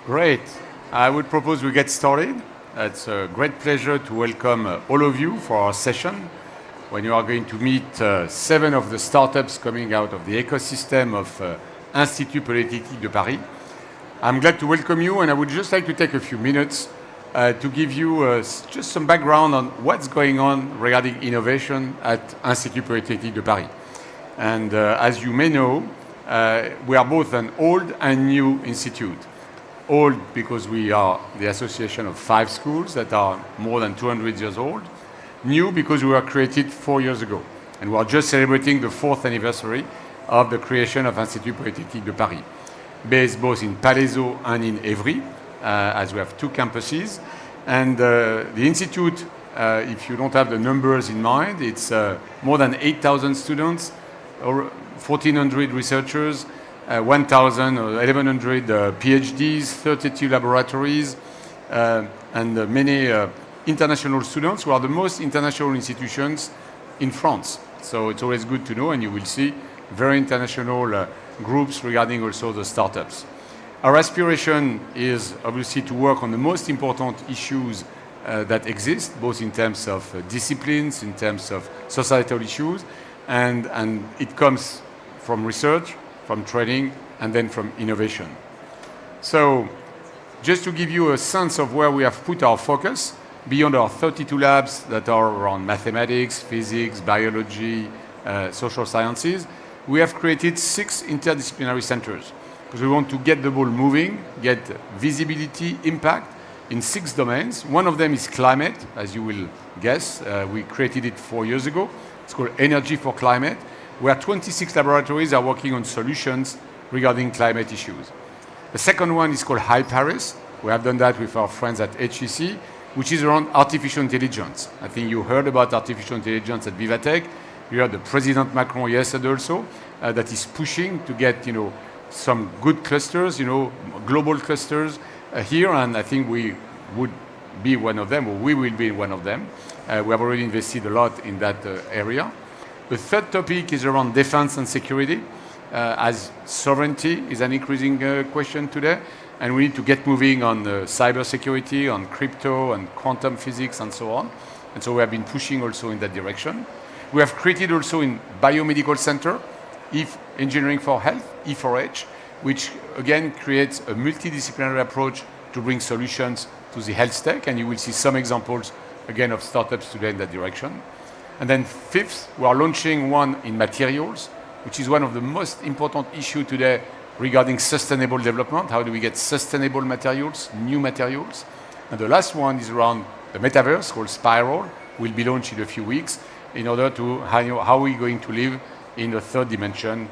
Great. I would propose we get started. It's a great pleasure to welcome all of you for our session when you are going to meet 7 of the startups coming out of the ecosystem of Institut Polytechnique de Paris. I'm glad to welcome you, and I would just like to take a few minutes to give you just some background on what's going on regarding innovation at Institut Polytechnique de Paris. And as you may know, we are both an old and new institute. Old because we are the association of 5 schools that are more than 200 years old. New because we were created 4 years ago. And we are just celebrating the 4th anniversary of the creation of Institut Polytechnique de Paris, based both in Palaiseau and in Évry, as we have 2 campuses. And the Institute, if you don't have the numbers in mind, it's more than 8,000 students, or 1,400 researchers, 1,000 or 1,100 PhDs, 32 laboratories, and many international students who are the most international institutions in France. So it's always good to know, and you will see very international groups regarding also the startups. Our aspiration is obviously to work on the most important issues that exist, both in terms of disciplines, in terms of societal issues, and it comes from research, from training, and then from innovation. So just to give you a sense of where we have put our focus, beyond our 32 labs that are around mathematics, physics, biology, social sciences, we have created 6 interdisciplinary centers because we want to get the ball moving, get visibility, impact in 6 domains. One of them is climate, as you will guess. We created it 4 years ago. It's called Energy for Climate, where 26 laboratories are working on solutions regarding climate issues. The second one is called High Paris. We have done that with our friends at HEC, which is around artificial intelligence. I think you heard about artificial intelligence at Vivatech. You heard the President Macron yesterday also, that is pushing to get, some good clusters, global clusters here, and I think we would be one of them, or we will be one of them. We have already invested a lot in that area. The third topic is around defense and security, as sovereignty is an increasing question today, and we need to get moving on cybersecurity, on crypto, and quantum physics, and so on. And so we have been pushing also in that direction. We have created also in Biomedical Center, Engineering for Health, E4H, which again creates a multidisciplinary approach to bring solutions to the health tech, and you will see some examples again of startups today in that direction. And then fifth, we are launching one in materials, which is one of the most important issues today regarding sustainable development. How do we get sustainable materials, new materials? And the last one is around the metaverse called Spiral, will be launched in a few weeks in order to how are we going to live in the third dimension,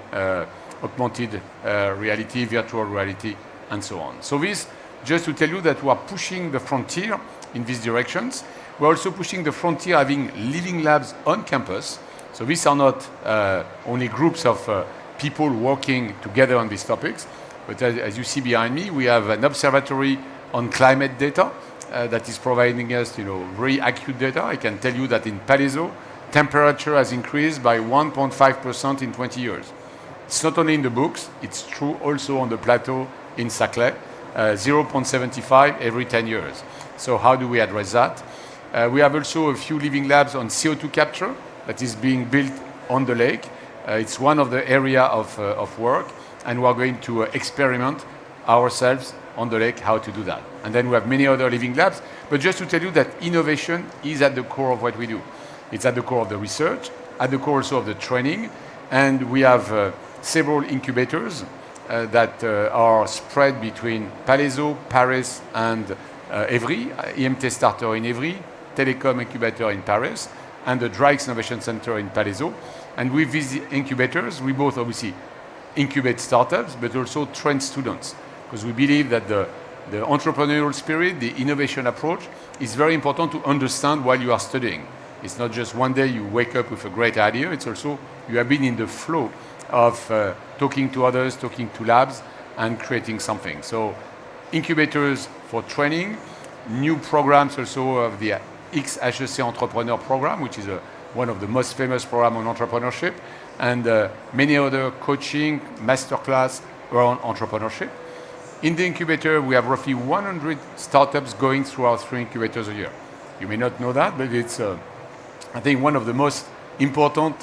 augmented reality, virtual reality, and so on. So this, just to tell you that we are pushing the frontier in these directions. We're also pushing the frontier, having living labs on campus. So these are not only groups of people working together on these topics, but as you see behind me, we have an observatory on climate data that is providing us, very accurate data. I can tell you that in Palaiseau, temperature has increased by 1.5% in 20 years. It's not only in the books, it's true also on the plateau in Saclay, 0.75 every 10 years. So how do we address that? We have also a few living labs on CO2 capture that is being built on the lake. It's one of the area of work, and we are going to experiment ourselves on the lake how to do that. And then we have many other living labs. But just to tell you that innovation is at the core of what we do. It's at the core of the research, at the core also of the training, and we have several incubators that are spread between Palaiseau, Paris, and Évry, IMT Starter in Évry, Telecom Incubator in Paris, and the Drix Innovation Center in Palaiseau. And with these incubators, we both obviously incubate startups, but also train students, because we believe that the entrepreneurial spirit, the innovation approach, is very important to understand while you are studying. It's not just one day you wake up with a great idea, it's also you have been in the flow of talking to others, talking to labs, and creating something. So incubators for training, new programs also of the XHEC Entrepreneur Program, which is one of the most famous programs on entrepreneurship, and many other coaching, masterclass around entrepreneurship. In the incubator, we have roughly 100 startups going through our 3 incubators a year. You may not know that, but it's, I think, one of the most important,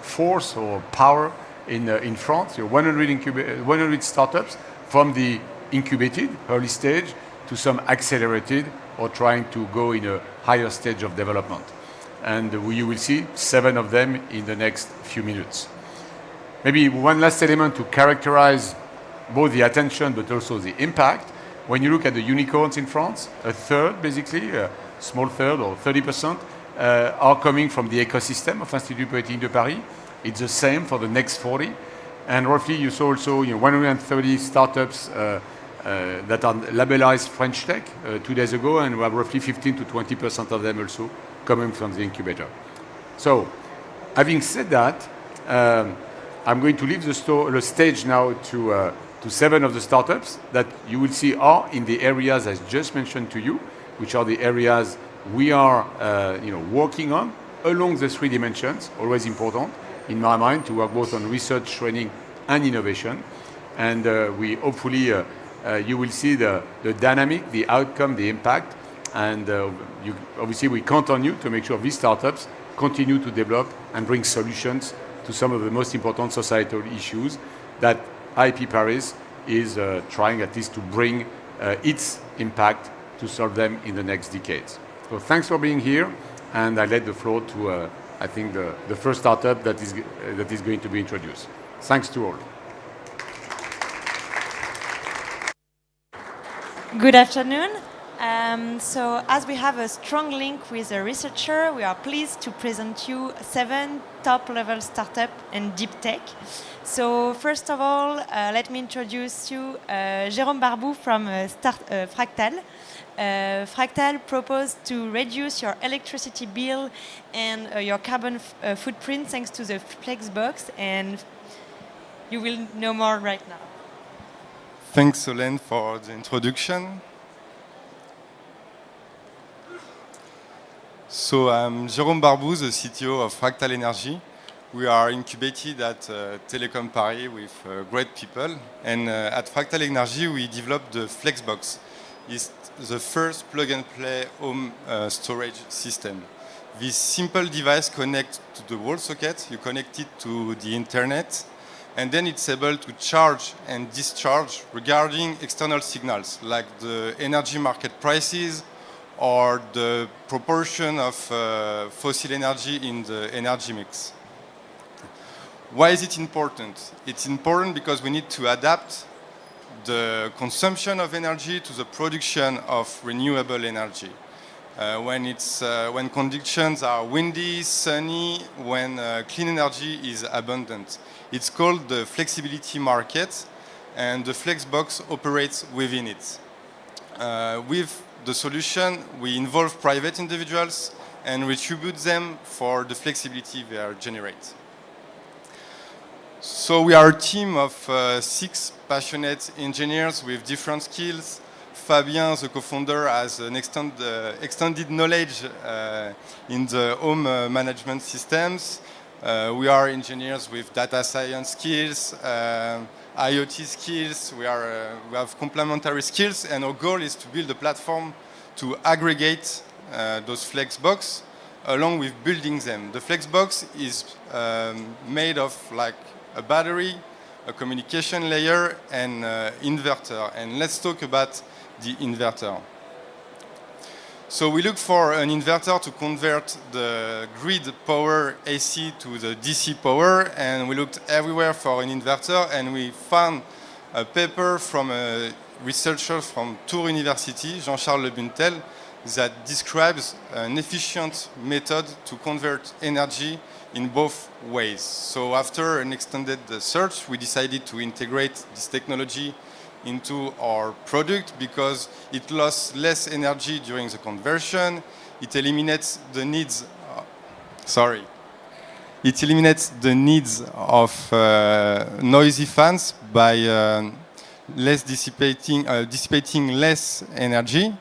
force or power in France. 100 startups from the incubated, early stage, to some accelerated or trying to go in a higher stage of development. And you will see 7 of them in the next few minutes. Maybe one last element to characterize both the attention but also the impact. When you look at the unicorns in France, a third, basically, a small third or 30%, are coming from the ecosystem of Institut Polytechnique de Paris. It's the same for the next 40. And roughly you saw also 130 startups that are labelized French tech 2 days ago, and we have roughly 15 to 20% of them also coming from the incubator. So, having said that, I'm going to leave the stage now to 7 of the startups that you will see are in the areas I just mentioned to you, which are the areas we are working on along the 3 dimensions, always important in my mind to work both on research, training, and innovation. And we hopefully, you will see the dynamic, the outcome, the impact, and obviously we count on you to make sure these startups continue to develop and bring solutions to some of the most important societal issues that IP Paris is trying at least to bring its impact to solve them in the next decades. So thanks for being here, and I let the floor to, I think, the first startup that is going to be introduced. Thanks to all. Good afternoon. So as we have a strong link with a researcher, we are pleased to present you 7 top-level startups and Deeptech. So first of all, let me introduce you Jérôme Barbou from Fractal. Fractal proposed to reduce your electricity bill and your carbon footprint thanks to the Flexbox, and you will know more right now. Thanks, Solène, for the introduction. So I'm Jérôme Barbou, the CTO of Fractal Energy. We are incubated at Telecom Paris with great people. And at Fractal Energy, we developed the Flexbox. It's the first plug-and-play home storage system. This simple device connects to the wall socket. You connect it to the internet, and then it's able to charge and discharge regarding external signals, like the energy market prices or the proportion of fossil energy in the energy mix. Why is it important? It's important because we need to adapt the consumption of energy to the production of renewable energy. When conditions are windy, sunny, when clean energy is abundant. It's called the flexibility market, and the Flexbox operates within it. With the solution, we involve private individuals and retribute them for the flexibility they generate. So we are a team of 6 passionate engineers with different skills. Fabien, the co-founder, has an extended knowledge in the home management systems. We are engineers with data science skills, IoT skills. We have complementary skills, and our goal is to build a platform to aggregate those Flexbox along with building them. The Flexbox is made of like a battery, a communication layer, and inverter. And let's talk about the inverter. So we look for an inverter to convert the grid power AC to the DC power, and we looked everywhere for an inverter, and we found a paper from a researcher from Tours University, Jean-Charles Lebuntel, that describes an efficient method to convert energy in both ways. So after an extended search, we decided to integrate this technology into our product because it lost less energy during the conversion. It eliminates the needs. It eliminates the needs of noisy fans by dissipating less energy,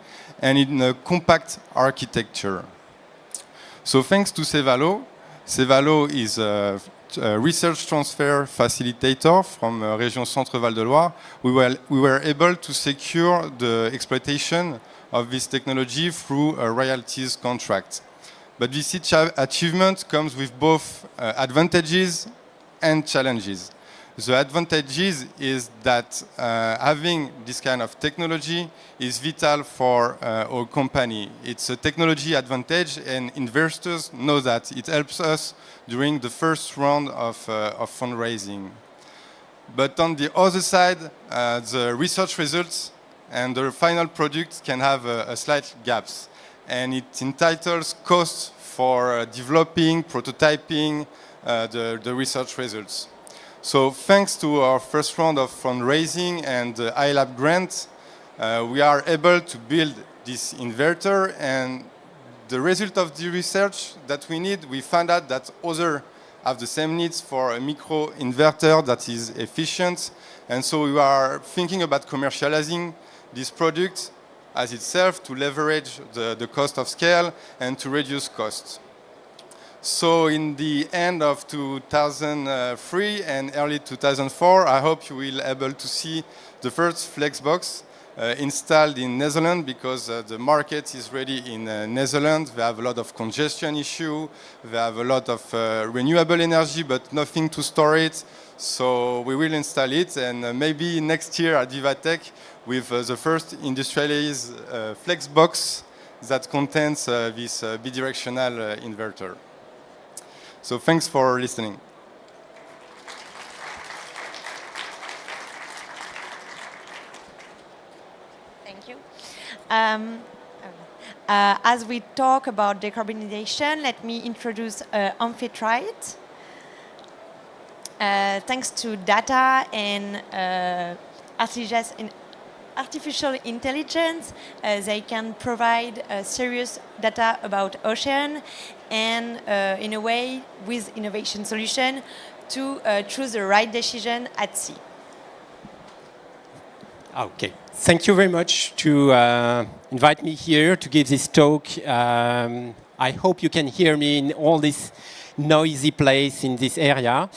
and in a compact architecture. So thanks to Cevalo is research transfer facilitator from Région Centre-Val de Loire, we were able to secure the exploitation of this technology through a royalties contract. But this achievement comes with both advantages and challenges. The advantages is that having this kind of technology is vital for our company. It's a technology advantage, and investors know that. It helps us during the first round of fundraising. But on the other side, the research results and the final product can have a slight gaps. And it entitles costs for developing, prototyping the research results. So thanks to our first round of fundraising and the iLab grant, we are able to build this inverter, and the result of the research that we need, we found out that others have the same needs for a micro inverter that is efficient, and so we are thinking about commercializing this product as itself to leverage the cost of scale and to reduce costs. So in the end of 2003 and early 2004, I hope you will be able to see the first Flexbox installed in Netherlands, because the market is ready in Netherlands. They have a lot of congestion issue. They have a lot of renewable energy, but nothing to store it. So we will install it, and maybe next year at Vivatech with the first industrialized Flexbox that contains this bidirectional inverter. So thanks for listening. Thank you. As we talk about decarbonization, let me introduce Amphitrite. Thanks to data and artificial intelligence, they can provide serious data about ocean, and in a way, with innovation solution, to choose the right decision at sea. Okay, thank you very much to invite me here to give this talk. I hope you can hear me in all this noisy place in this area.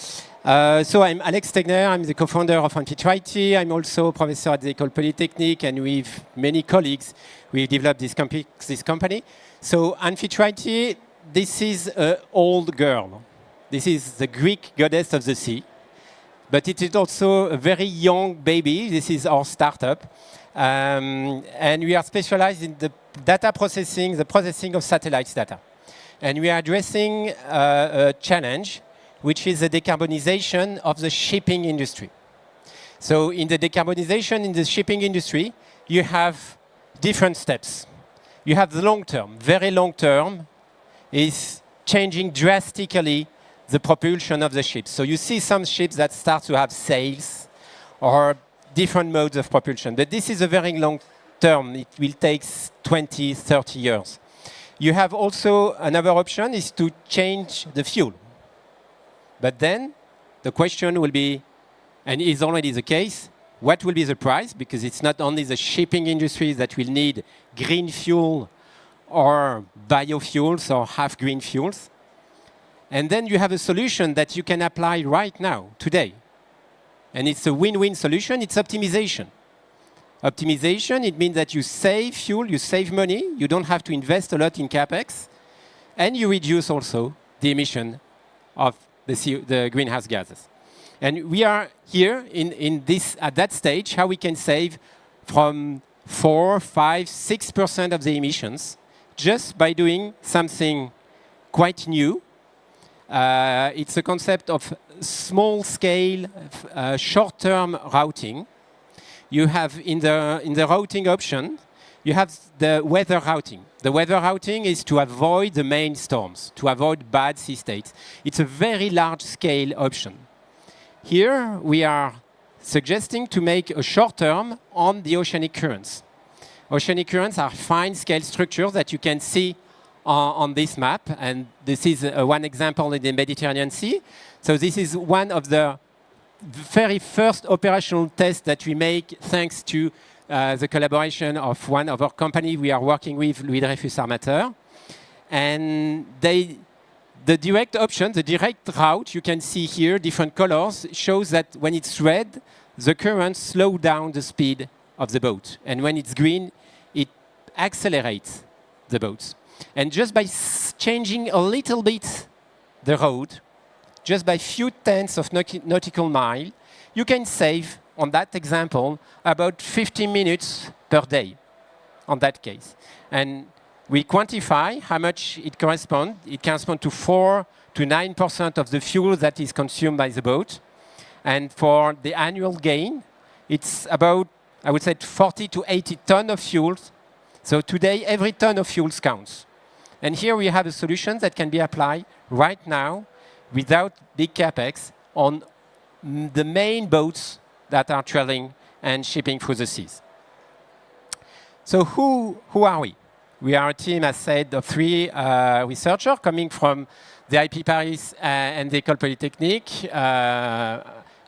So I'm Alex Tegner, I'm the co-founder of Amphitrite. I'm also a professor at the Polytechnique, and with many colleagues, we developed this company. So Amphitrite, this is an old girl. This is the Greek goddess of the sea. But it is also a very young baby. This is our startup. And we are specialized in the data processing, the processing of satellites data. And we are addressing a challenge, which is the decarbonization of the shipping industry. So in the decarbonization in the shipping industry, you have different steps. You have the long term, very long term, is changing drastically the propulsion of the ships. So you see some ships that start to have sails or different modes of propulsion. But this is a very long term. It will take 20, 30 years. You have also another option is to change the fuel. But then the question will be, and is already the case, what will be the price? Because it's not only the shipping industry that will need green fuel or biofuels or half green fuels. And then you have a solution that you can apply right now, today. And it's a win-win solution. It's optimization. Optimization, it means that you save fuel, you save money, you don't have to invest a lot in CapEx, and you reduce also the emission of the greenhouse gases. And we are here at that stage, how we can save from 4, 5, 6% of the emissions just by doing something quite new. It's a concept of small-scale, short-term routing. You have in the routing option, you have the weather routing. The weather routing is to avoid the main storms, to avoid bad sea states. It's a very large-scale option. Here, we are suggesting to make a short-term on the oceanic currents. Oceanic currents are fine-scale structures that you can see on this map, and this is one example in the Mediterranean Sea. So this is one of the very first operational tests that we make thanks to the collaboration of one of our companies we are working with, Louis Dreyfus Armateur. And they The direct option, the direct route, you can see here, different colors, shows that when it's red, the currents slow down the speed of the boat. And when it's green, it accelerates the boats. And just by changing a little bit the road, just by few tenths of nautical mile, you can save, on that example, about 50 minutes per day on that case. And we quantify how much it corresponds. It corresponds to 4 to 9% of the fuel that is consumed by the boat. And for the annual gain, it's about, I would say, 40 to 80 tons of fuel. So today, every ton of fuel counts. And here we have a solution that can be applied right now without big capex on the main boats that are traveling and shipping through the seas. So who are we? We are a team, as said, of 3 researchers coming from the IP Paris and the École Polytechnique,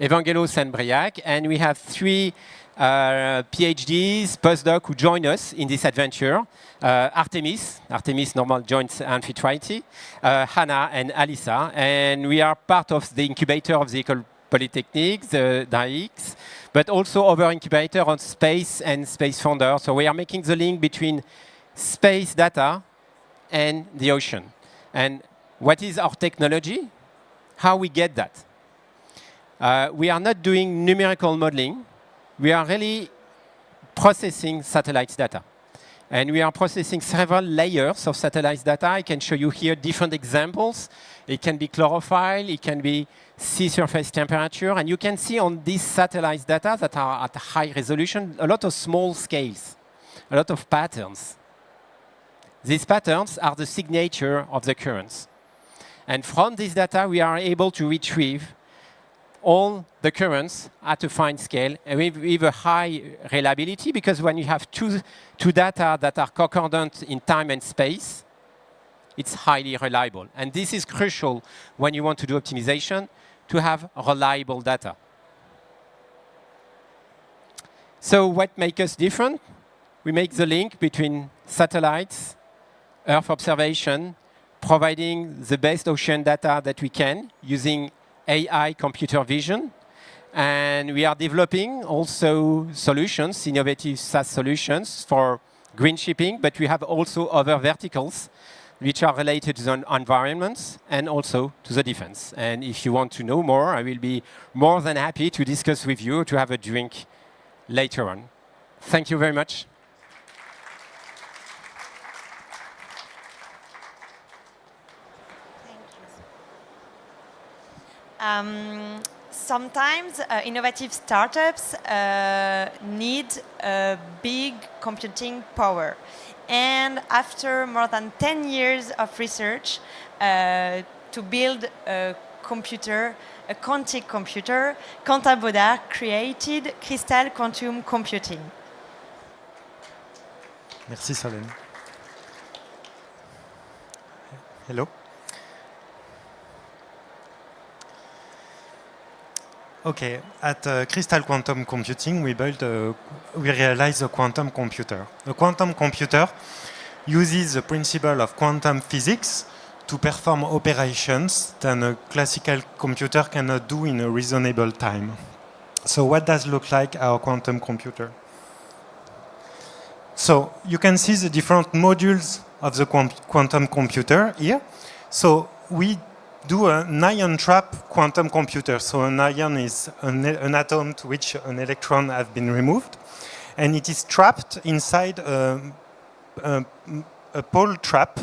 Evangelos and Briac, and we have 3 PhDs, postdocs who join us in this adventure. Artemis normal joins Amphitrite, Hannah and Alissa, and we are part of the incubator of the École Polytechnique, the DAIX, but also other incubator on space and space founder. So we are making the link between space data and the ocean. And what is our technology? How we get that? We are not doing numerical modeling. We are really processing satellite data. And we are processing several layers of satellite data. I can show you here different examples. It can be chlorophyll, it can be sea surface temperature. And you can see on these satellite data that are at high resolution, a lot of small scales, a lot of patterns. These patterns are the signature of the currents. And from this data, we are able to retrieve all the currents at a fine scale and with a high reliability, because when you have two data that are concordant in time and space, it's highly reliable. And this is crucial when you want to do optimization, to have reliable data. So what makes us different? We make the link between satellites, Earth observation, providing the best ocean data that we can using AI computer vision. And we are developing also solutions, innovative SaaS solutions for green shipping, but we have also other verticals which are related to the environments and also to the defense. And if you want to know more, I will be more than happy to discuss with you, to have a drink later on. Thank you very much. Sometimes innovative startups need big computing power. And after more than 10 years of research to build a computer, a quantic computer, Quentin Baudard created Crystal Quantum Computing. Merci Solène. Hello. Okay, at Crystal Quantum Computing, we realize a quantum computer. A quantum computer uses the principle of quantum physics to perform operations that a classical computer cannot do in a reasonable time. So what does look like our quantum computer? So you can see the different modules of the quantum computer here. So we do an ion trap quantum computer. So an ion is an atom to which an electron has been removed, and it is trapped inside a pole trap,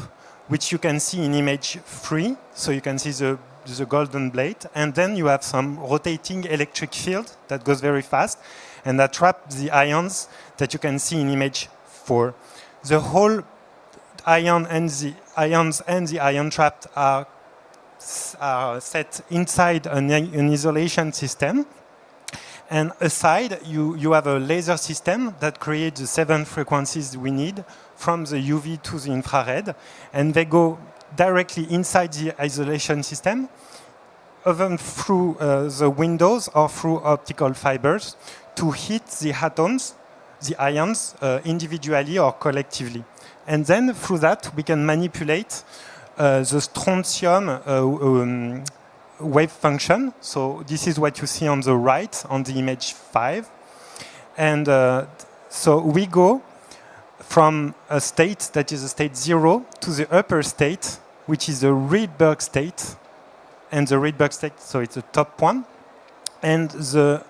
which you can see in image 3. So you can see the golden blade, and then you have some rotating electric field that goes very fast, and that traps the ions that you can see in image 4. The whole ion and the ion trap are set inside an isolation system, and aside you have a laser system that creates the 7 frequencies we need from the UV to the infrared, and they go directly inside the isolation system, even through the windows or through optical fibers, to hit the atoms, the ions, individually or collectively. And then through that we can manipulate the strontium wave function. So this is what you see on the right, on the image 5. And so we go from a state that is a state 0 to the upper state, which is the Rydberg state. And the Rydberg state, so it's the top one. And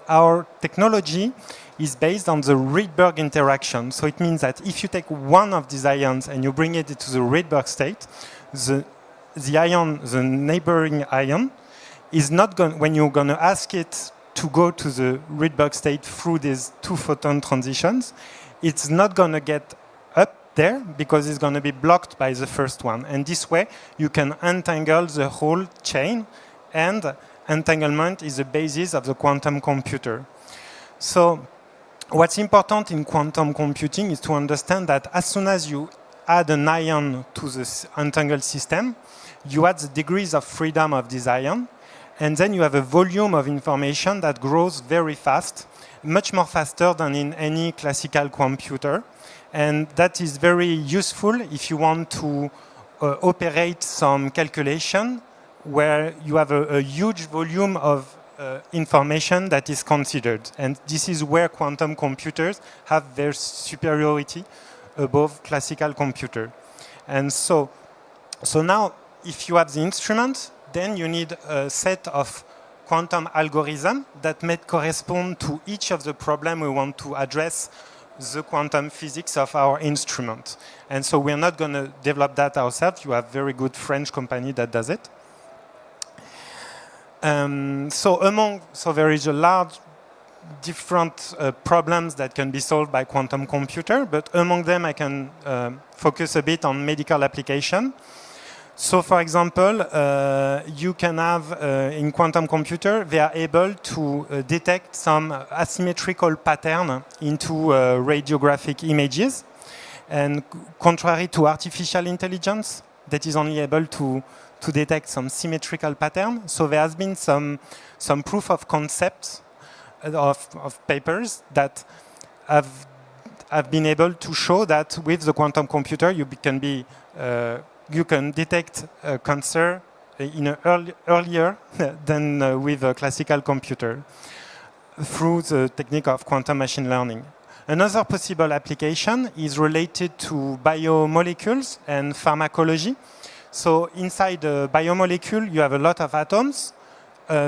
our technology is based on the Rydberg interaction. So it means that if you take one of these ions and you bring it to the Rydberg state, the neighboring ion is not going, when you're going to ask it to go to the Rydberg state through these 2 photon transitions, it's not going to get up there because it's going to be blocked by the first one. And this way, you can untangle the whole chain, and entanglement is the basis of the quantum computer. So what's important in quantum computing is to understand that as soon as you add an ion to this entangled system, you add the degrees of freedom of this ion, and then you have a volume of information that grows very fast, much more faster than in any classical computer. And that is very useful if you want to operate some calculation where you have a huge volume of information that is considered. And this is where quantum computers have their superiority above classical computer. And so now, if you have the instrument, then you need a set of quantum algorithms that may correspond to each of the problems we want to address the quantum physics of our instrument. And so we're not going to develop that ourselves. You have a very good French company that does it. So there is a large different problems that can be solved by quantum computer, but among them I can focus a bit on medical application. So for example, you can have in quantum computer, they are able to detect some asymmetrical pattern into radiographic images. And contrary to artificial intelligence, that is only able to detect some symmetrical pattern. So there has been some proof of concept of papers that have been able to show that with the quantum computer you can detect cancer earlier than with a classical computer through the technique of quantum machine learning. Another possible application is related to biomolecules and pharmacology. So inside a biomolecule, you have a lot of atoms.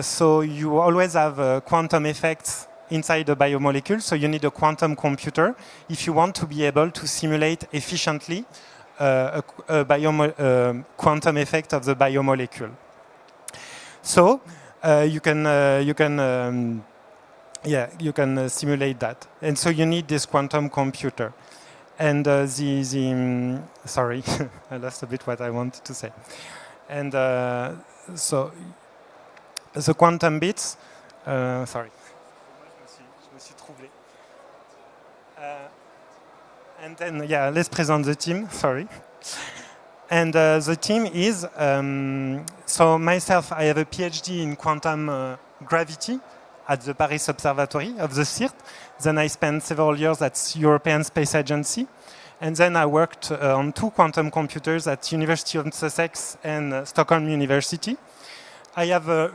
So you always have quantum effects inside the biomolecule. So you need a quantum computer if you want to be able to simulate efficiently quantum effect of the biomolecule. So you can simulate that, and so you need this quantum computer. And sorry, I lost a bit what I wanted to say. And so the quantum bits. Sorry. And then, yeah, let's present the team, sorry. And the team is, so myself, I have a PhD in quantum gravity at the Paris Observatory of the CERT. Then I spent several years at European Space Agency. And then I worked on 2 quantum computers at University of Sussex and Stockholm University. There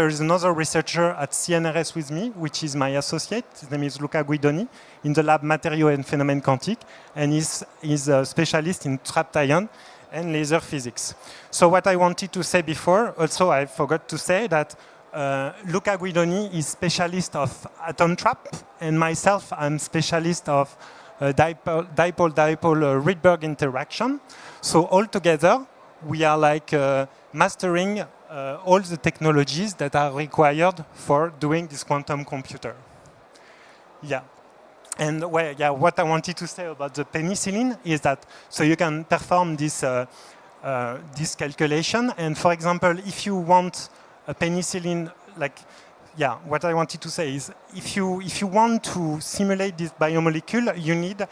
is another researcher at CNRS with me, which is my associate. His name is Luca Guidoni, in the lab Matériaux and Phénomènes Quantiques, and he's a specialist in trapped ion and laser physics. So what I wanted to say before, also I forgot to say that Luca Guidoni is specialist of atom trap, and myself, I'm specialist of dipole-dipole Rydberg interaction. So all together, we are like mastering all the technologies that are required for doing this quantum computer. Yeah. And what I wanted to say about the penicillin is that so you can perform this this calculation. And for example, if you want a penicillin, what I wanted to say is if you want to simulate this biomolecule, you need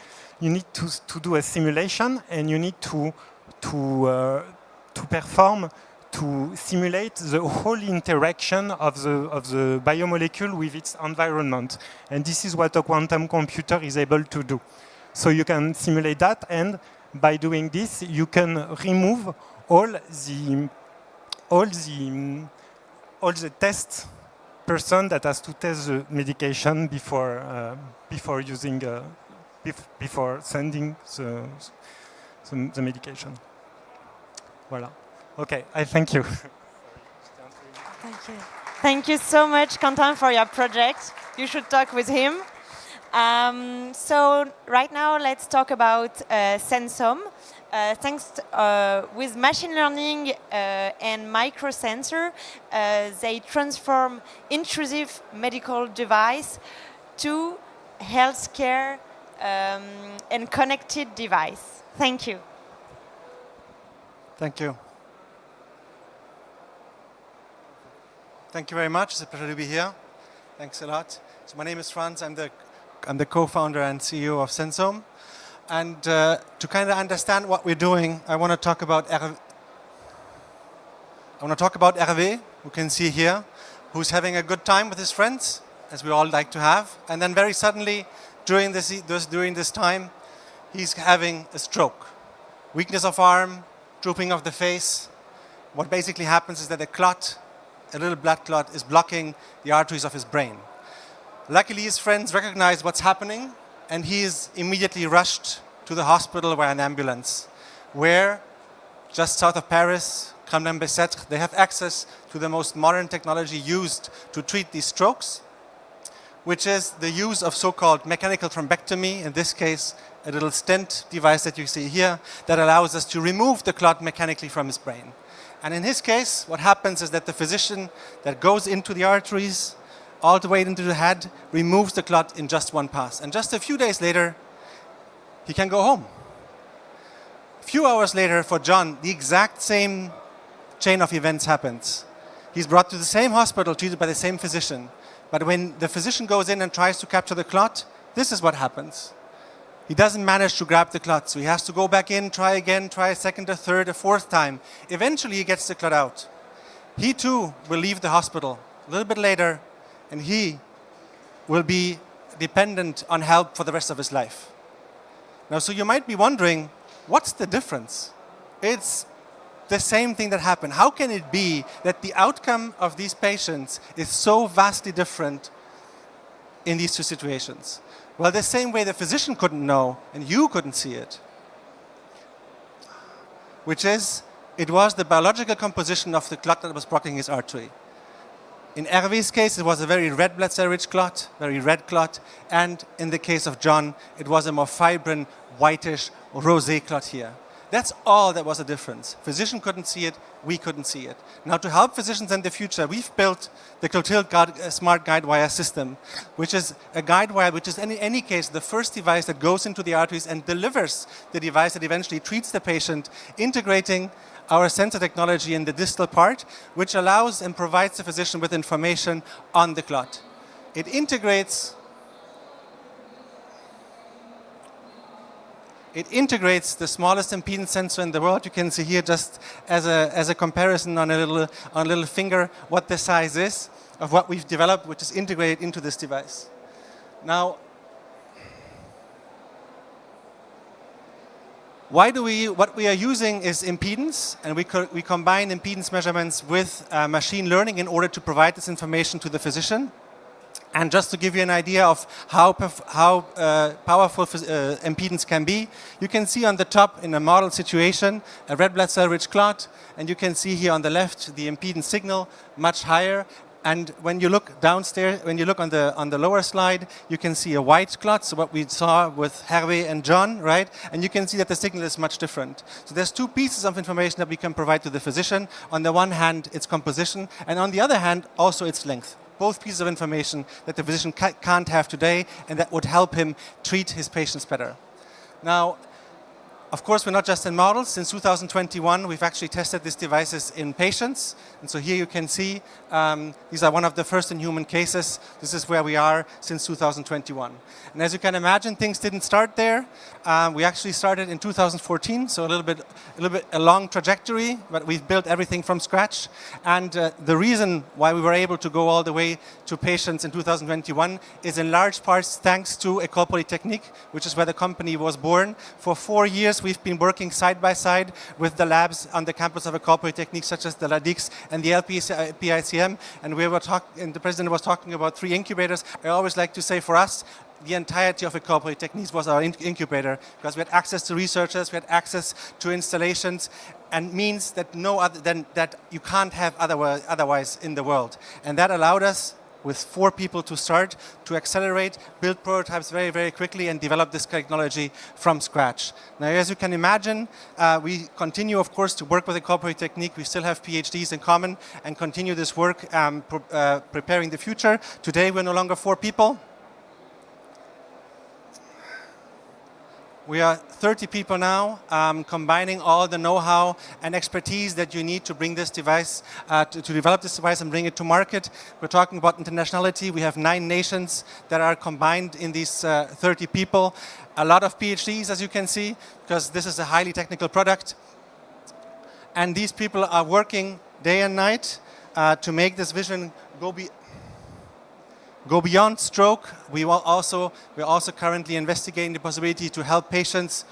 to do a simulation, and you need to simulate the whole interaction of the biomolecule with its environment. And this is what a quantum computer is able to do. So you can simulate that, and by doing this, you can remove all the test person that has to test the medication before using before sending the medication. Voilà. Okay, I thank you. Thank you. Thank you so much, Quentin, for your project. You should talk with him. So right now, let's talk about Sensome. With machine learning and microsensor, they transform intrusive medical device to healthcare and connected device. Thank you. Thank you. Thank you very much. It's a pleasure to be here. Thanks a lot. So my name is Franz. I'm the co-founder and CEO of Sensome. And to kind of understand what we're doing, I want to talk about Hervé, who can see here, who's having a good time with his friends, as we all like to have. And then very suddenly, during this time, he's having a stroke. Weakness of arm, drooping of the face. What basically happens is that a little blood clot is blocking the arteries of his brain. Luckily, his friends recognize what's happening, and he is immediately rushed to the hospital by an ambulance, where, just south of Paris, Kremlin-Bicêtre, they have access to the most modern technology used to treat these strokes, which is the use of so-called mechanical thrombectomy, in this case, a little stent device that you see here, that allows us to remove the clot mechanically from his brain. And in his case, what happens is that the physician that goes into the arteries, all the way into the head, removes the clot in just one pass. And just a few days later, he can go home. A few hours later, for John, the exact same chain of events happens. He's brought to the same hospital, treated by the same physician. But when the physician goes in and tries to capture the clot, this is what happens. He doesn't manage to grab the clot, so he has to go back in, try again, try a second, a third, a fourth time. Eventually, he gets the clot out. He too will leave the hospital a little bit later, and he will be dependent on help for the rest of his life. Now, so you might be wondering, what's the difference? It's the same thing that happened. How can it be that the outcome of these patients is so vastly different in these two situations? Well, the same way the physician couldn't know and you couldn't see it, which is, it was the biological composition of the clot that was blocking his artery. In Hervé's case, it was a very red blood cell rich clot, very red clot, and in the case of John, it was a more fibrin, whitish, rosé clot here. That's all that was a difference. Physician couldn't see it, we couldn't see it. Now, to help physicians in the future, we've built the Clotilde Smart Guide Wire system, which is a guide wire, which is in any case the first device that goes into the arteries and delivers the device that eventually treats the patient, integrating our sensor technology in the distal part, which allows and provides the physician with information on the clot. It integrates the smallest impedance sensor in the world. You can see here, just as a comparison on a little finger, what the size is of what we've developed, which is integrated into this device. Now, what we are using is impedance, and we combine impedance measurements with machine learning in order to provide this information to the physician. And just to give you an idea of how powerful impedance can be, you can see on the top in a model situation a red blood cell rich clot, and you can see here on the left the impedance signal much higher. And when you look downstairs, when you look on the lower slide, you can see a white clot, so what we saw with Hervé and John, right? And you can see that the signal is much different. So there's two pieces of information that we can provide to the physician. On the one hand, its composition, and on the other hand, also its length. Both pieces of information that the physician can't have today, and that would help him treat his patients better. Now, of course, we're not just in models. Since 2021, we've actually tested these devices in patients. And so here you can see these are one of the first in human cases. This is where we are since 2021. And as you can imagine, things didn't start there. We actually started in 2014, so a long trajectory, but we've built everything from scratch. And the reason why we were able to go all the way to patients in 2021 is in large part thanks to École Polytechnique, which is where the company was born. For 4 years, course, we've been working side by side with the labs on the campus of École Polytechnique, such as the LADIX and the LPICM. And the president was talking about 3 incubators. I always like to say, for us, the entirety of École Polytechnique was our incubator, because we had access to researchers, we had access to installations, and means that no other than that you can't have otherwise in the world. And that allowed us, with 4 people to start, to accelerate, build prototypes very, very quickly, and develop this technology from scratch. Now, as you can imagine, we continue, of course, to work with École Polytechnique. We still have PhDs in common and continue this work, preparing the future. Today, we're no longer 4 people. We are 30 people now, combining all the know-how and expertise that you need to bring this device, to develop this device and bring it to market. We're talking about internationality. We have 9 nations that are combined in these 30 people. A lot of PhDs, as you can see, because this is a highly technical product. And these people are working day and night to make this vision go beyond stroke. We're also currently investigating the possibility to help patients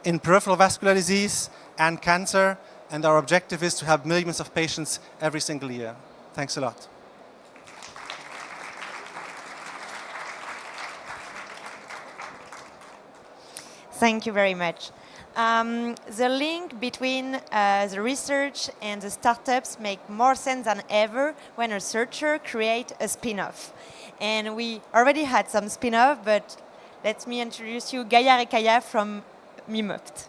in peripheral vascular disease and cancer, and our objective is to help millions of patients every single year. Thanks a lot. Thank you very much. The link between the research and the startups make more sense than ever when a researcher creates a spin-off. And we already had some spin-off, but let me introduce you Gaia Rekaya from Mimopt.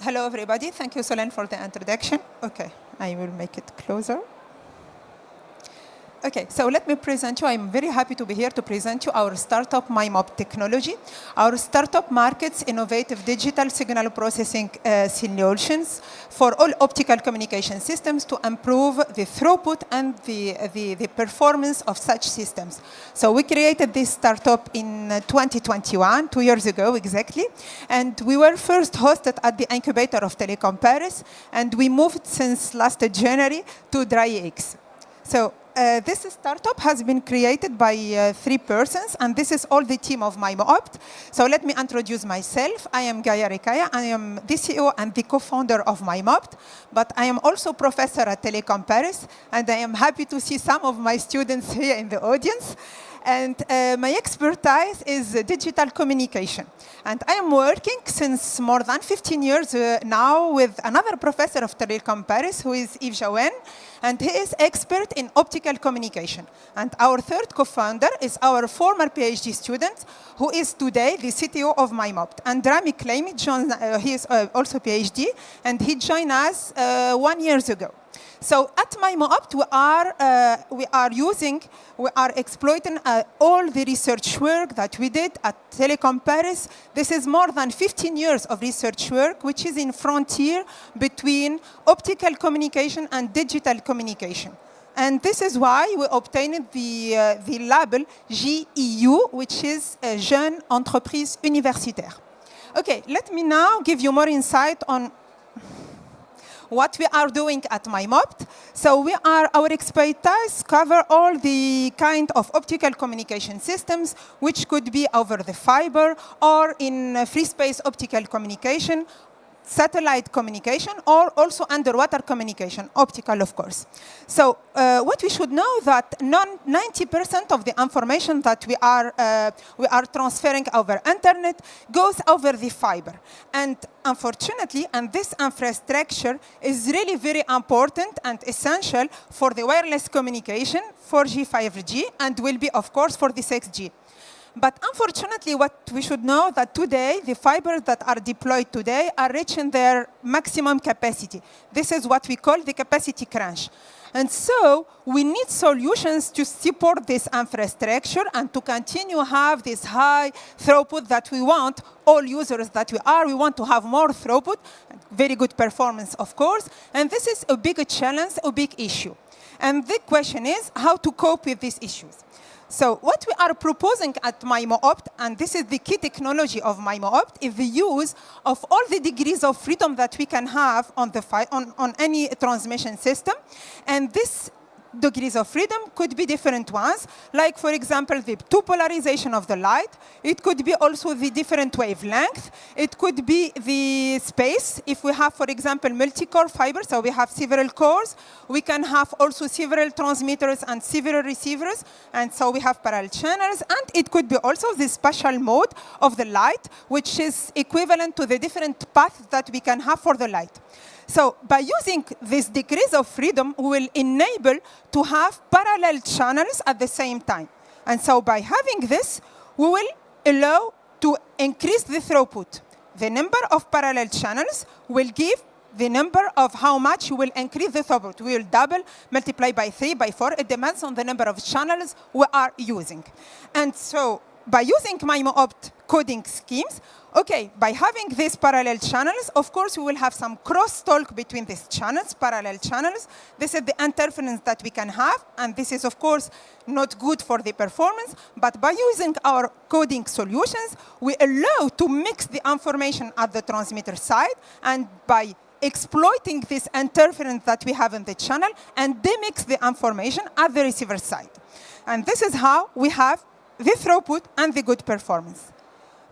Hello, everybody. Thank you, Solène, for the introduction. Okay, I will make it closer. Okay, so let me present you. I'm very happy to be here to present you our startup Mimopt technology. Our startup markets innovative digital signal processing solutions for all optical communication systems to improve the throughput and the performance of such systems. So we created this startup in 2021, 2 years ago exactly, and we were first hosted at the incubator of Telecom Paris, and we moved since last January to DryX. So this startup has been created by 3 persons, and this is all the team of Mimopt. So let me introduce myself. I am Gaia Rekaya. I am the CEO and the co-founder of Mimopt, but I am also professor at Telecom Paris, and I am happy to see some of my students here in the audience. And my expertise is digital communication. And I am working since more than 15 years now with another professor of Telecom Paris, who is Yves Jaouen, and he is expert in optical communication. And our third co-founder is our former PhD student, who is today the CTO of Mimopt. And Rami Claimi, he is also PhD, and he joined us 1 year ago. So at Mimopt, we are exploiting all the research work that we did at Telecom Paris. This is more than 15 years of research work, which is in frontier between optical communication and digital communication. And this is why we obtained the label JEU, which is Jeune Entreprise Universitaire. Okay, let me now give you more insight on what we are doing at Mimopt. So our expertise cover all the kind of optical communication systems, which could be over the fiber or in free space optical communication, satellite communication, or also underwater communication, optical, of course. So what we should know that 90% of the information that we are transferring over internet goes over the fiber. And unfortunately, and this infrastructure is really very important and essential for the wireless communication, 4G, 5G, and will be, of course, for the 6G. But unfortunately, what we should know that today, the fibers that are deployed today are reaching their maximum capacity. This is what we call the capacity crunch. And so we need solutions to support this infrastructure and to continue to have this high throughput that we want, all users that we want to have more throughput, very good performance, of course. And this is a big challenge, a big issue. And the question is how to cope with these issues. So what we are proposing at Mimopt, and this is the key technology of Mimopt, is the use of all the degrees of freedom that we can have on any transmission system. And this degrees of freedom could be different ones, like, for example, the two polarization of the light. It could be also the different wavelength. It could be the space. If we have, for example, multi-core fiber, so we have several cores, we can have also several transmitters and several receivers, and so we have parallel channels. And it could be also the spatial mode of the light, which is equivalent to the different paths that we can have for the light. So by using these degrees of freedom, we will enable to have parallel channels at the same time. And so by having this, we will allow to increase the throughput. The number of parallel channels will give the number of how much you will increase the throughput. We will double, multiply by 3, by 4. It depends on the number of channels we are using. And so by using Mimopt coding schemes, okay, by having these parallel channels, of course, we will have some crosstalk between these channels, parallel channels. This is the interference that we can have, and this is, of course, not good for the performance. But by using our coding solutions, we allow to mix the information at the transmitter side, and by exploiting this interference that we have in the channel, and demix the information at the receiver side. And this is how we have the throughput and the good performance.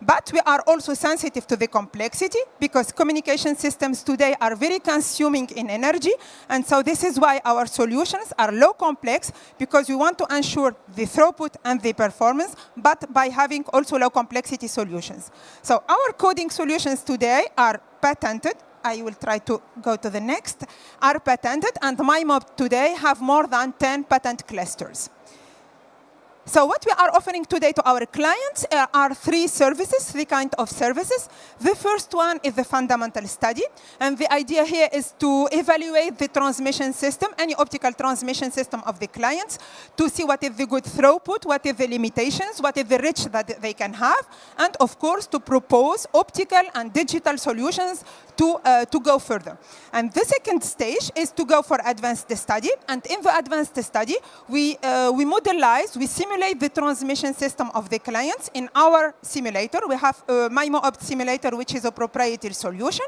But we are also sensitive to the complexity, because communication systems today are very consuming in energy. And so this is why our solutions are low complex, because we want to ensure the throughput and the performance, but by having also low complexity solutions. So our coding solutions today are patented. I will try to go to the next. Are patented, and Mimopt today have more than 10 patent clusters. So what we are offering today to our clients are three kinds of services. The first one is the fundamental study. And the idea here is to evaluate the transmission system, any optical transmission system of the clients, to see what is the good throughput, what is the limitations, what is the reach that they can have, and of course to propose optical and digital solutions to go further. And the second stage is to go for advanced study. And in the advanced study, we modelize, we simulate the transmission system of the clients in our simulator. We have a Mimopt simulator, which is a proprietary solution.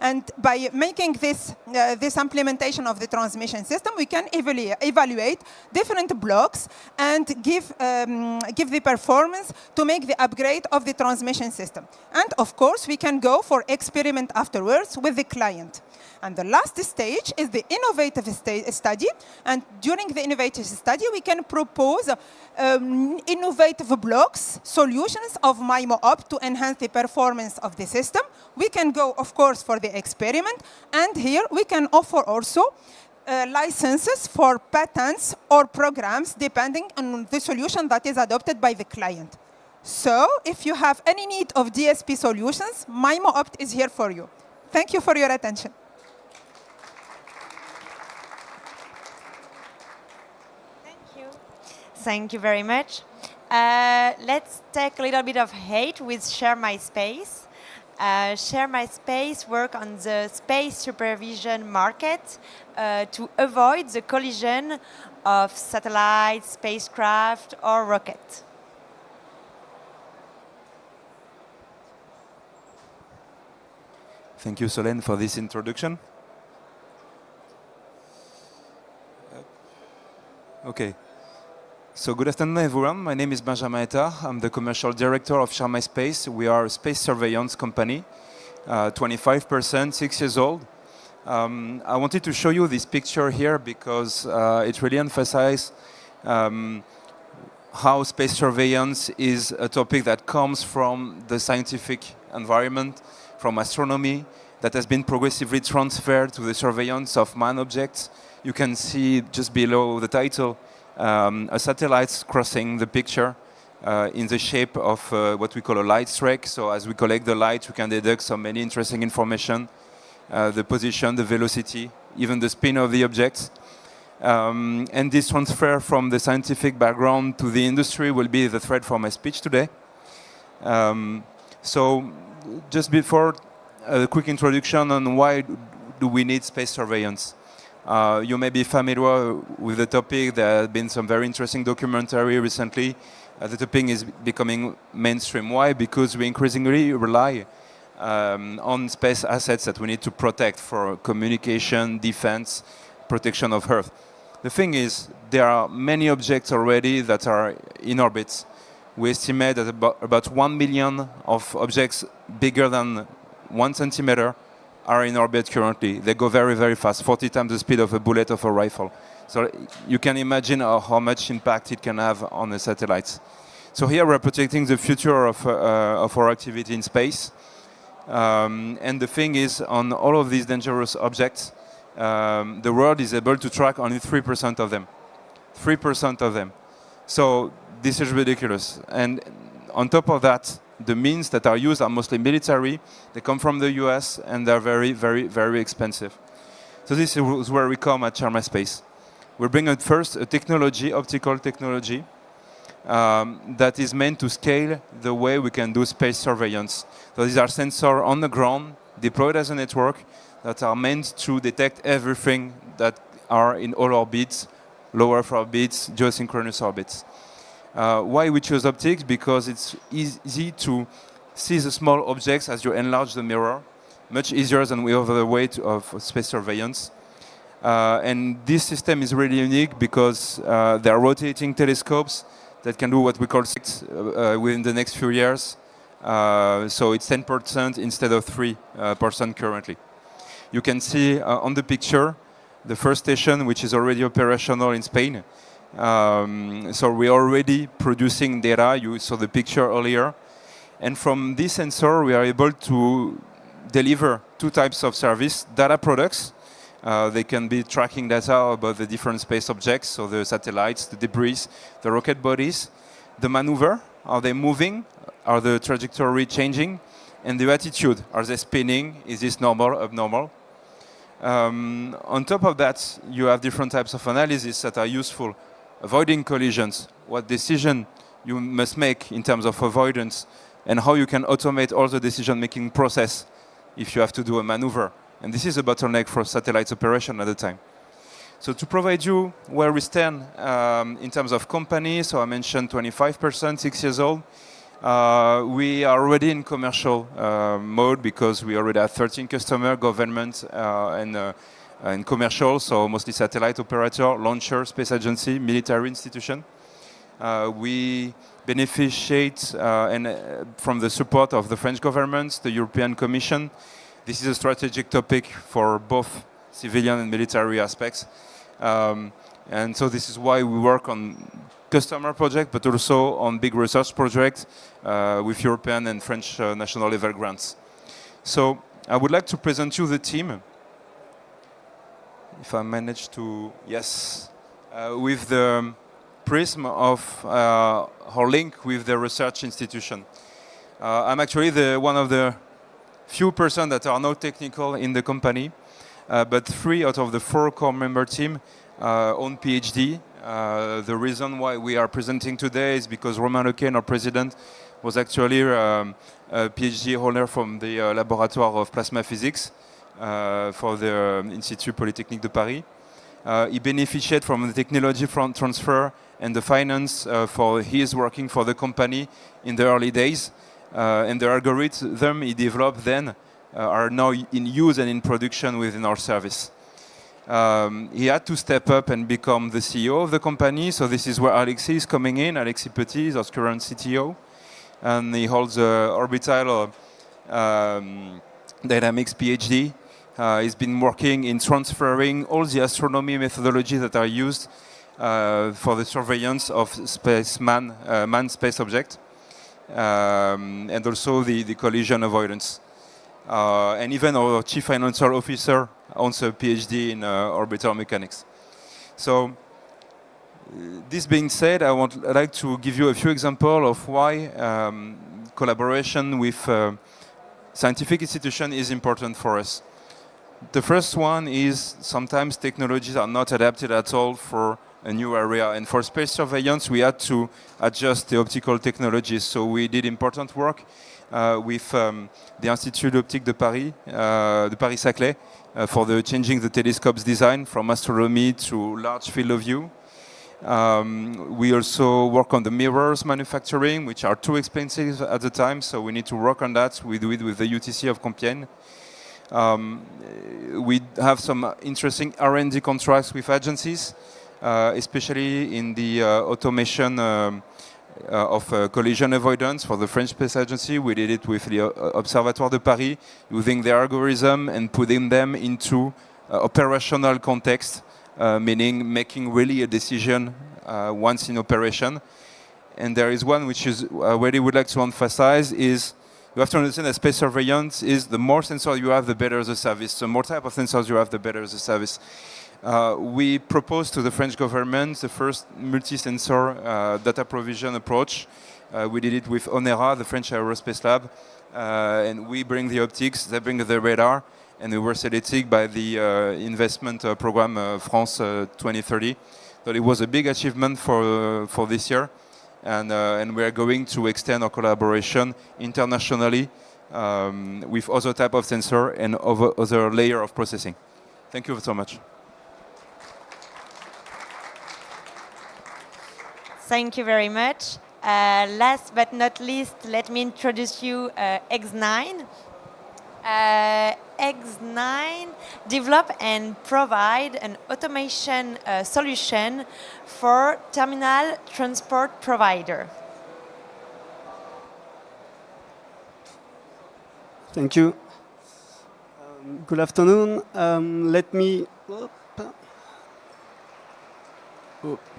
And by making this implementation of the transmission system, we can evaluate different blocks and give the performance to make the upgrade of the transmission system. And of course, we can go for experiment afterwards with the client. And the last stage is the innovative study. And during the innovative study, we can propose innovative blocks, solutions of Mimopt to enhance the performance of the system. We can go, of course, for the experiment. And here we can offer also licenses for patents or programs, depending on the solution that is adopted by the client. So if you have any need of DSP solutions, Mimopt is here for you. Thank you for your attention. Thank you. Thank you very much. Let's take a little bit of hate with ShareMySpace. ShareMySpace work on the space supervision market to avoid the collision of satellites, spacecraft, or rocket. Thank you, Solène, for this introduction. Okay. So good afternoon, everyone. My name is Benjamin Etta. I'm the commercial director of ShareMySpace. We are a space surveillance company, 25%, 6 years old. I wanted to show you this picture here because it really emphasizes how space surveillance is a topic that comes from the scientific environment, from astronomy, that has been progressively transferred to the surveillance of manned objects. You can see just below the title a satellite crossing the picture in the shape of what we call a light streak. So as we collect the light, we can deduct so many interesting information, the position, the velocity, even the spin of the objects. And this transfer from the scientific background to the industry will be the thread for my speech today. So just before a quick introduction on why do we need space surveillance. You may be familiar with the topic. There have been some very interesting documentary recently. The topic is becoming mainstream. Why? Because we increasingly rely on space assets that we need to protect for communication, defense, protection of Earth. The thing is, there are many objects already that are in orbit. We estimate that about 1 million of objects bigger than 1 centimeter are in orbit currently. They go very, very fast, 40 times the speed of a bullet of a rifle. So you can imagine how much impact it can have on the satellites. So here we're protecting the future of our activity in space. And the thing is, on all of these dangerous objects, the world is able to track only 3% of them. 3% of them. So this is ridiculous. And on top of that, the means that are used are mostly military. They come from the US, and they're very, very, very expensive. So this is where we come at ShareMySpace. We bring at first a technology, optical technology, that is meant to scale the way we can do space surveillance. So these are sensors on the ground, deployed as a network, that are meant to detect everything that are in all orbits, low Earth orbits, geosynchronous orbits. Why we choose optics? Because it's easy to see the small objects as you enlarge the mirror, much easier than with other way of space surveillance. And this system is really unique because there are rotating telescopes that can do what we call within the next few years. So it's 10% instead of 3% currently. You can see on the picture the first station, which is already operational in Spain. So we're already producing data. You saw the picture earlier. And from this sensor, we are able to deliver 2 types of service: data products. They can be tracking data about the different space objects, so the satellites, the debris, the rocket bodies, the maneuver, are they moving, are the trajectory changing, and the attitude, are they spinning, is this normal, abnormal? On top of that, you have different types of analysis that are useful. Avoiding collisions, what decision you must make in terms of avoidance, and how you can automate all the decision-making process if you have to do a maneuver. And this is a bottleneck for satellite operation at the time. So to provide you where we stand in terms of company, so I mentioned 25%, 6 years old. We are already in commercial mode because we already have 13 customers, government and commercial, so mostly satellite operator, launcher, space agency, military institution. We beneficiate from the support of the French government, the European Commission. This is a strategic topic for both civilian and military aspects. And so this is why we work on customer projects, but also on big research projects with European and French national level grants. So I would like to present you the team. If I manage to, yes, with the prism of our link with the research institution. I'm actually one of the few persons that are not technical in the company, but 3 out of the 4 core member team own PhD. The reason why we are presenting today is because Romain Lequesne, our president, was actually a PhD holder from the Laboratoire of Plasma Physics for the Institut Polytechnique de Paris. He benefited from the technology transfer and the finance for his working for the company in the early days. And the algorithm he developed then are now in use and in production within our service. He had to step up and become the CEO of the company, so this is where Alexis is coming in. Alexis Petit is our current CTO, and he holds an orbital dynamics PhD. He's been working in transferring all the astronomy methodologies that are used for the surveillance of manned space objects, and also the collision avoidance. And even our chief financial officer owns a PhD in orbital mechanics. So, this being said, I'd like to give you a few examples of why collaboration with scientific institutions is important for us. The first one is sometimes technologies are not adapted at all for a new area, and for space surveillance we had to adjust the optical technologies. So we did important work with the Institut d'Optique de Paris, de Paris-Saclay, for changing the telescope's design from astronomy to large field of view. We also work on the mirrors manufacturing, which are too expensive at the time, so we need to work on that. We do it with the UTC of Compiègne. We have some interesting R&D contracts with agencies. especially in the automation of collision avoidance for the French Space Agency. We did it with the Observatoire de Paris, using their algorithm and putting them into operational context, meaning making really a decision once in operation. And there is one which is really would like to emphasize is you have to understand that space surveillance is the more sensors you have, the better the service. The more type of sensors you have, the better the service. We proposed to the French government the first multi-sensor data provision approach. We did it with ONERA, the French Aerospace Lab, and we bring the optics, they bring the radar, and we were selected by the investment program France 2030. So it was a big achievement for this year, and we are going to extend our collaboration internationally with other type of sensor and other layer of processing. Thank you so much. Thank you very much. Last but not least, let me introduce you X9. X9 develop and provide an automation solution for terminal transport provider. Thank you. Good afternoon.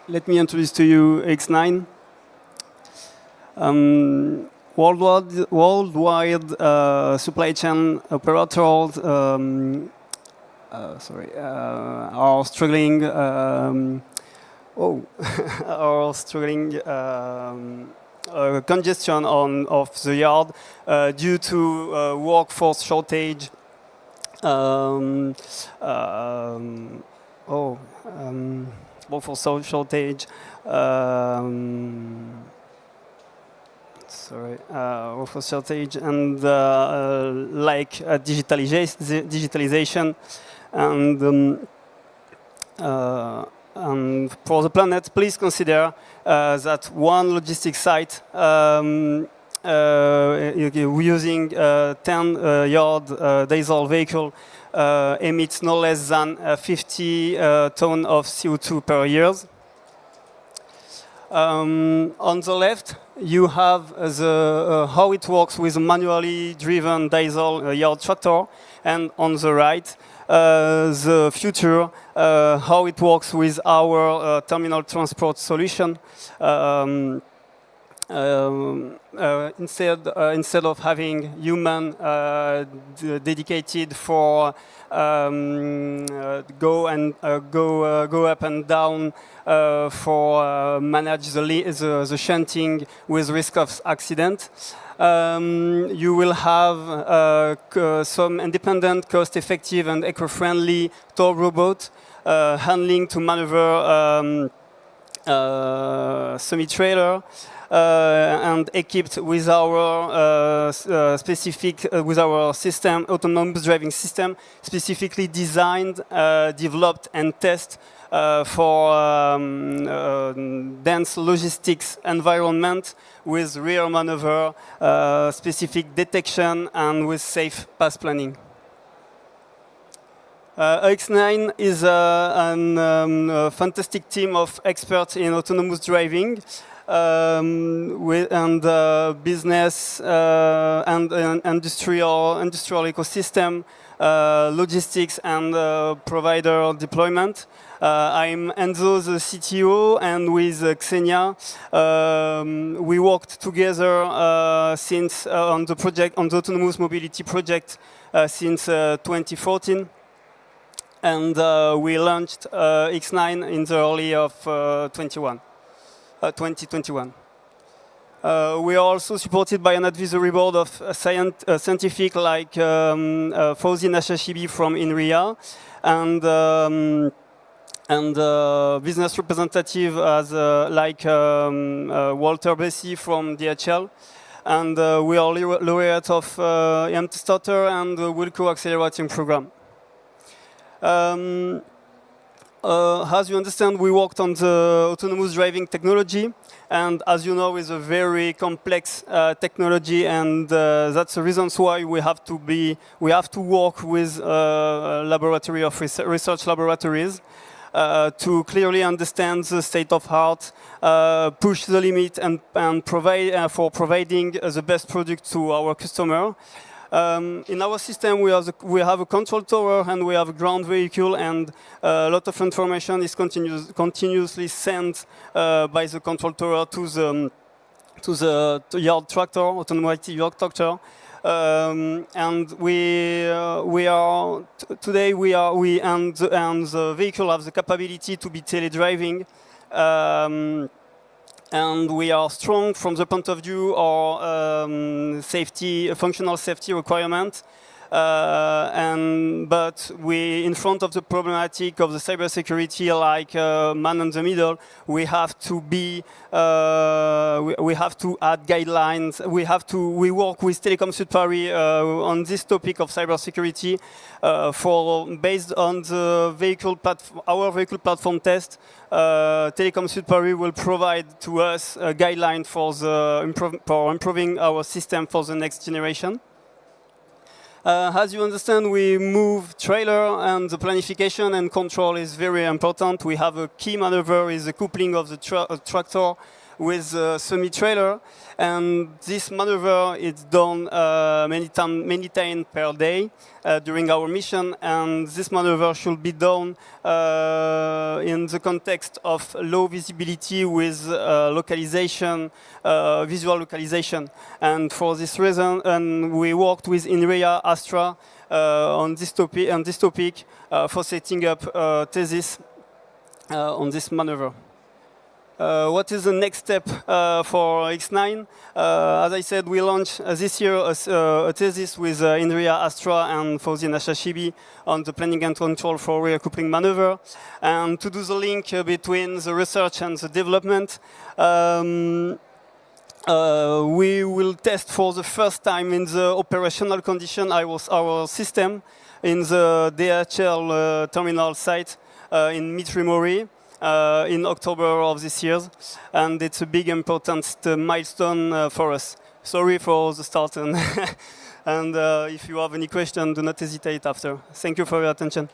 Let me introduce to you X9. Worldwide supply chain operators are struggling. Are struggling congestion of the yard due to workforce shortage. Workforce shortage. Workforce shortage and digitalization and for the planet, please consider that one logistics site using 10-yard diesel vehicle emits no less than 50 tons of CO2 per year. On the left, you have how it works with a manually driven diesel yard tractor, and on the right, the future, how it works with our terminal transport solution. Instead of having human dedicated for go up and down for manage the shunting with risk of accident, you will have some independent, cost-effective, and eco-friendly tow robot handling to maneuver semi-trailer. And equipped with our with our system, autonomous driving system, specifically designed, developed, and tested for dense logistics environment with rear maneuver, specific detection, and with safe path planning. X9 is a fantastic team of experts in autonomous driving. Business and industrial ecosystem, logistics and provider deployment. I'm Enzo, the CTO, and with Xenia, we worked together since on the autonomous mobility project since 2014, and we launched X9 in the early of 2021. We are also supported by an advisory board of scientific like Fauzi Nashashibi from INRIA and business representative as like Walter Bessie from DHL. And we are laureate of Starter and Wilco Accelerating Program. As you understand, we worked on the autonomous driving technology, and as you know, it's a very complex technology, and that's the reasons why we have to work with laboratory of research laboratories. to clearly understand the state of art, push the limit, and provide for providing the best product to our customer. In our system, we have a control tower and we have a ground vehicle, and a lot of information is continuously sent by the control tower to the yard tractor, automated yard tractor. And today the vehicle has the capability to be teledriving. And we are strong from the point of view of functional safety requirement. But in front of the problematic of the cybersecurity, like man in the middle, we have to add guidelines. We work with Telecom Sud Paris on this topic of cybersecurity. Based on the our vehicle platform test, Telecom Sud Paris will provide to us a guideline for improving our system for the next generation. As you understand, we move trailer, and the planification and control is very important. We have a key maneuver is the coupling of the tractor with the semi-trailer, and this maneuver is done many times per day during our mission, and this maneuver should be done in the context of low visibility with visual localization. And for this reason, we worked with INRIA Astra on this topic for setting up thesis on this maneuver. What is the next step for X9? As I said, we launched this year a thesis with INRIA Astra and Fawzi Nashashibi on the planning and control for rear coupling maneuver. And to do the link between the research and the development, we will test for the first time in the operational condition our system in the DHL terminal site in Mitrimori. In October of this year, and it's a big important milestone for us. Sorry for the start, and if you have any question, do not hesitate after. Thank you for your attention.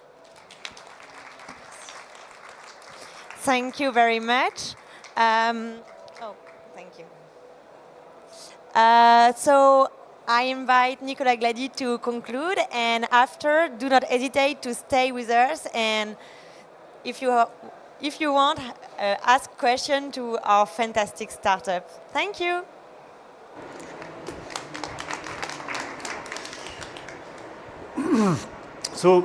Thank you very much. Thank you. So I invite Nicolas Glady to conclude, and after, do not hesitate to stay with us, and if you want, ask questions to our fantastic startup. Thank you. So,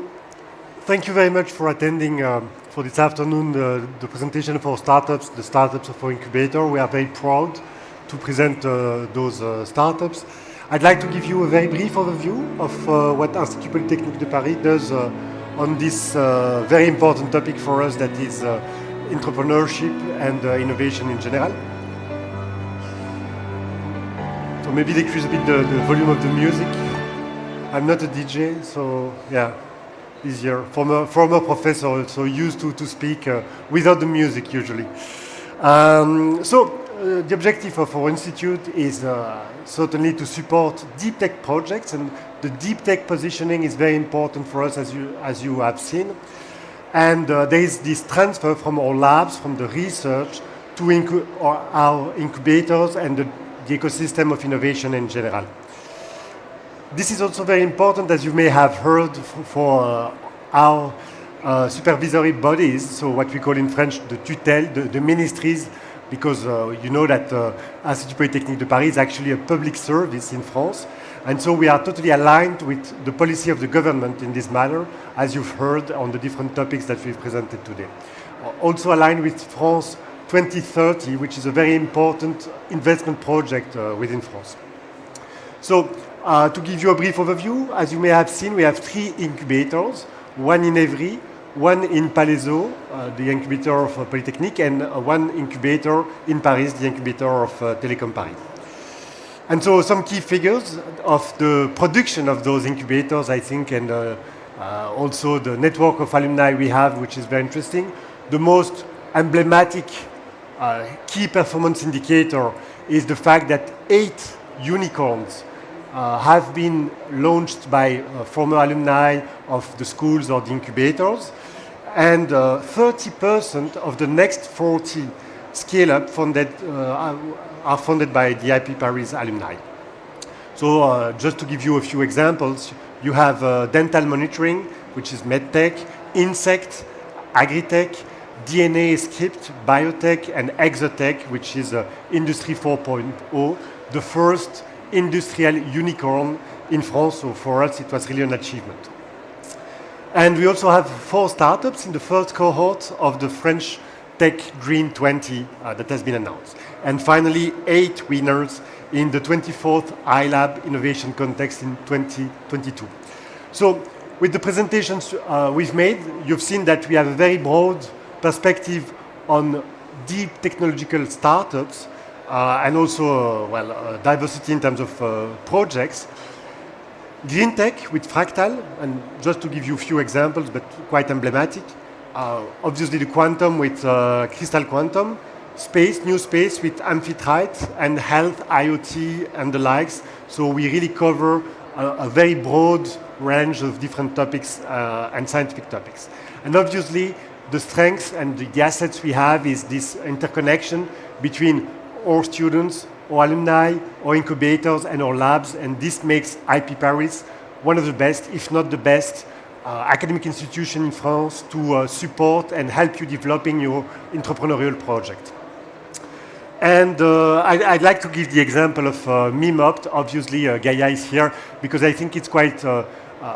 thank you very much for attending for this afternoon the presentation for startups, the startups for incubator. We are very proud to present those startups. I'd like to give you a very brief overview of what Institut Polytechnique de Paris does on this very important topic for us, that is entrepreneurship and innovation in general. So maybe decrease a bit the volume of the music. I'm not a DJ, so yeah, easier. Former professor, so used to speak without the music usually. The objective of our institute is certainly to support deep tech projects, and the deep tech positioning is very important for us, as you have seen. And there is this transfer from our labs, from the research, to our incubators and the ecosystem of innovation in general. This is also very important, as you may have heard, for our supervisory bodies, so what we call in French the tutelle, the ministries, because you know that Institut Polytechnique de Paris is actually a public service in France. And so we are totally aligned with the policy of the government in this matter, as you've heard on the different topics that we've presented today. Also aligned with France 2030, which is a very important investment project within France. So to give you a brief overview, as you may have seen, we have 3 incubators, one in Évry, one in Palaiseau, the incubator of Polytechnique, and one incubator in Paris, the incubator of Telecom Paris. And so some key figures of the production of those incubators, I think, and also the network of alumni we have, which is very interesting. The most emblematic key performance indicator is the fact that 8 unicorns have been launched by former alumni of the schools or the incubators. and 30% of the next 40 scale-up are funded by the IP Paris alumni. So just to give you a few examples, you have dental monitoring, which is medtech, insect, agritech, DNA script, biotech, and exotech, which is Industry 4.0, the first industrial unicorn in France. So for us, it was really an achievement. And we also have 4 startups in the first cohort of the French Tech Green 20 that has been announced. And finally, 8 winners in the 24th iLab Innovation Contest in 2022. So with the presentations we've made, you've seen that we have a very broad perspective on deep technological startups and also diversity in terms of projects. Green tech with Fractal, and just to give you a few examples, but quite emblematic. Obviously the quantum with Crystal Quantum, space, new space with Amphitrite, and health, IoT, and the likes. So we really cover a very broad range of different topics and scientific topics. And obviously the strengths and the assets we have is this interconnection between our students, our alumni, our incubators, and our labs, and this makes IP Paris one of the best, if not the best, academic institution in France to support and help you developing your entrepreneurial project. And I'd like to give the example of Mimopt. Obviously, Gaia is here because I think it's quite a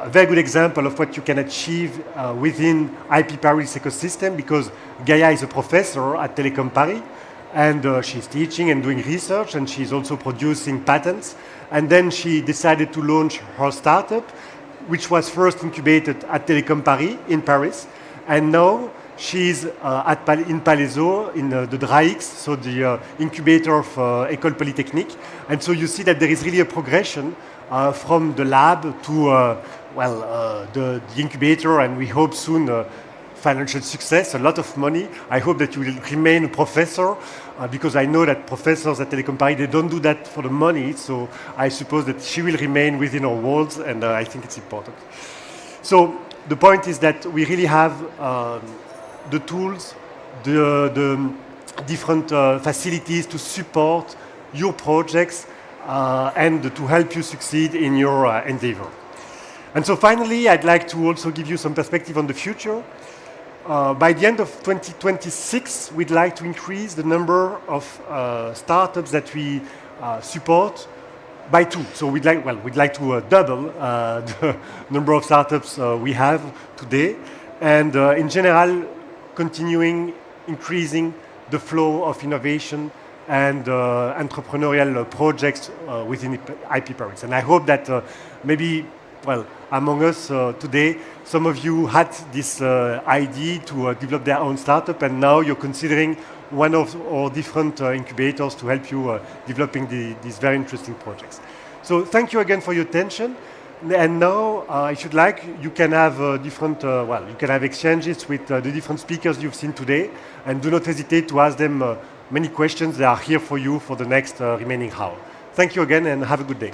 very good example of what you can achieve within IP Paris ecosystem, because Gaia is a professor at Telecom Paris, and she's teaching and doing research, and she's also producing patents. And then she decided to launch her startup, which was first incubated at Telecom Paris in Paris. And now she's in Palaiseau, in the DRAX, so the incubator of École Polytechnique. And so you see that there is really a progression from the lab to the incubator, and we hope soon financial success, a lot of money. I hope that you will remain a professor, because I know that professors at Telecom Paris, they don't do that for the money, so I suppose that she will remain within our walls, and I think it's important. So the point is that we really have the tools, the different facilities to support your projects and to help you succeed in your endeavor. And so finally, I'd like to also give you some perspective on the future. By the end of 2026, we'd like to increase the number of startups that we support by 2. So we'd like to double the number of startups we have today, and in general, continuing increasing the flow of innovation and entrepreneurial projects within IP Paris. And I hope that maybe, among us today, some of you had this idea to develop their own startup, and now you're considering one of our different incubators to help you developing these very interesting projects. So thank you again for your attention. And now, if you'd like, you can have you can have exchanges with the different speakers you've seen today, and do not hesitate to ask them many questions. They are here for you for the next remaining hour. Thank you again, and have a good day.